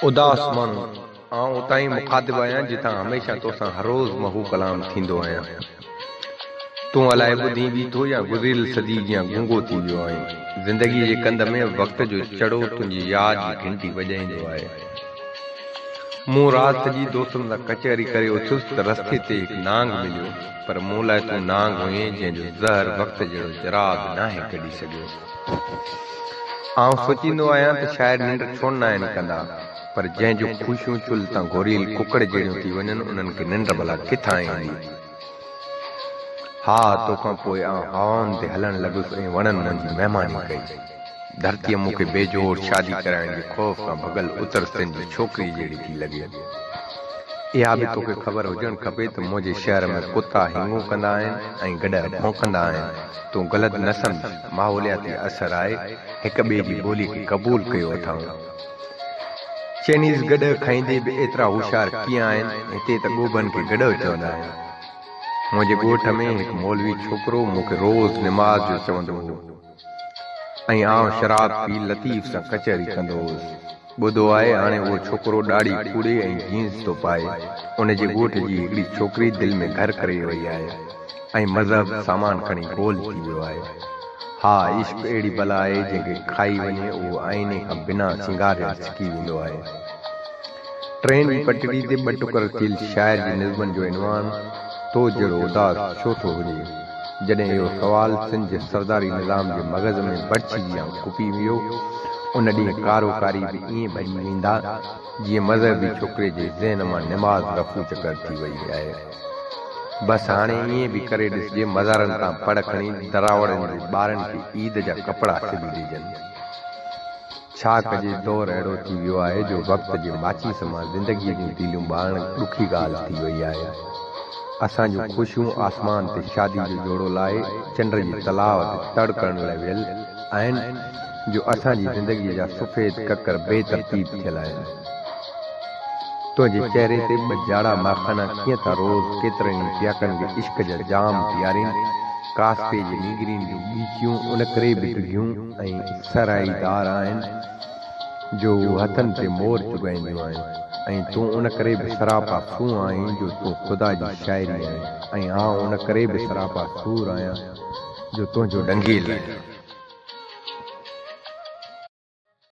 उदास माण्हू आउं उतां ई मुखातिब आहियां जितां हमेशह तोसां हर रोज़ महू कलाम थींदो आहियां। तूं अलाए ॿुधी बि थो या गुज़िरियल सदी जीअं गूंगो थी वियो आहीं। ज़िंदगीअ जे कंद में वक़्त जो चड़ो तुंहिंजी यादि जी घंटी वॼाईंदो आहे। मूं राति सॼी दोस्तनि सां कचहरी करे उथियुसि त रस्ते ते हिकु नांग मिलियो, पर मूं लाइ तूं नांग हुईं जंहिंजो ज़हर वक़्त जहिड़ो जराद नाहे कढी सघियो। आउं सोचींदो आहियां त शायदि निंड छो न आहिनि कंदा, पर जंहिंजो ख़ुशियूं चुल्ह तां घोरियल कुकड़ जहिड़ियूं थी वञनि उन्हनि खे निंड भला किथां ईंदी। हा, तोखां पोइ आउं हवाउनि ते हलण लॻुसि ऐं वणनि मुंहिंजी महिमानी कई। धरतीअ मूंखे बेजोड़ शादी कराइण जे ख़ौफ़ खां भॻल उतर सिंध जी छोकिरी जहिड़ी थी लॻे। इहा बि तोखे ख़बर हुजणु खपे त मुंहिंजे शहर में कुता हिंगू कंदा आहिनि ऐं गॾ भौंकंदा आहिनि। तूं ग़लति न सम्झ, माहौलियाती असर आहे, हिक ॿिए जी ॿोली खे क़बूल कयो अथऊं। चाइनीज़ गॾ खाईंदे बि एतिरा होशियार कीअं आहिनि, हिते त ॻोभनि खे गॾो चवंदा आहिनि। मुंहिंजे ॻोठ में हिकु मौलवी छोकिरो मूंखे रोज़ निमाज़ जो चवंदो हो ऐं आउं शराब पी लतीफ़ सां कचहरी कंदो हुउसि। ॿुधो आहे हाणे उहो छोकिरो ॾाढी कूड़े ऐं जींस थो पाए। उन जे ॻोठ जी हिकिड़ी छोकिरी दिलि में घर करे वई आहे ऐं मज़हब सामान खणी गोल थी वियो आहे। हा, इश्क अहिड़ी बला आहे जंहिंखे खाई वञे उहो आईने खां बिना सिंगारियल सिकी वेंदो आहे। ट्रेन जी पटड़ी ते ॿ टुकर थियल शाइर जी निज़मनि जो इनवान तो जहिड़ो उदास छो थो हुजे। जॾहिं इहो सवाल सिंध जे सरदारी निज़ाम जे मग़ज़ में बड़छी खुपी वियो, उन ॾींहुं कारोकारी बि ईअं भॼी वेंदा जीअं मज़हबी छोकिरे जे ज़हन मां निमाज़ रफ़ू चकर थी वई आहे। बसि हाणे ईअं बि करे ॾिसजे, मज़ारनि तां पड़ खणी दरावड़नि जे ॿारनि खे ईद जा कपिड़ा सिबी ॾिजनि। छा कजे, दौरु अहिड़ो थी वियो आहे जो वक़्त जे माचीस मां ज़िंदगीअ जूं दिलियूं ॿारणु ॾुखी ॻाल्हि थी वई आहे। असांजूं ख़ुशियूं आसमान ते शादी जो जोड़ो लाइ चंड जी तलाव ते तड़ करण लाइ वियल आहिनि जो असांजी ज़िंदगीअ जा सफ़ेद ककर बेतरतीब थियल आहिनि। तुंहिंजे चहिरे ते ॿ जाड़ा माखाना कीअं था रोज़ केतिरनि ई पियाकनि खे इश्क जा जाम पीआरीनि। कास्पे जे नीगरीन जूं बीचियूं उन करे बि ॾुघियूं ऐं सराईदार आहिनि जो हथनि ते मोर चुगाईंदियूं आहिनि, ऐं तूं उन करे बि सरापा सूं आहीं जो तूं ख़ुदा जी शाइरी आहीं, ऐं आउं उन करे बि सरापा सूर आहियां जो तुंहिंजो ॾंगेल आहियां।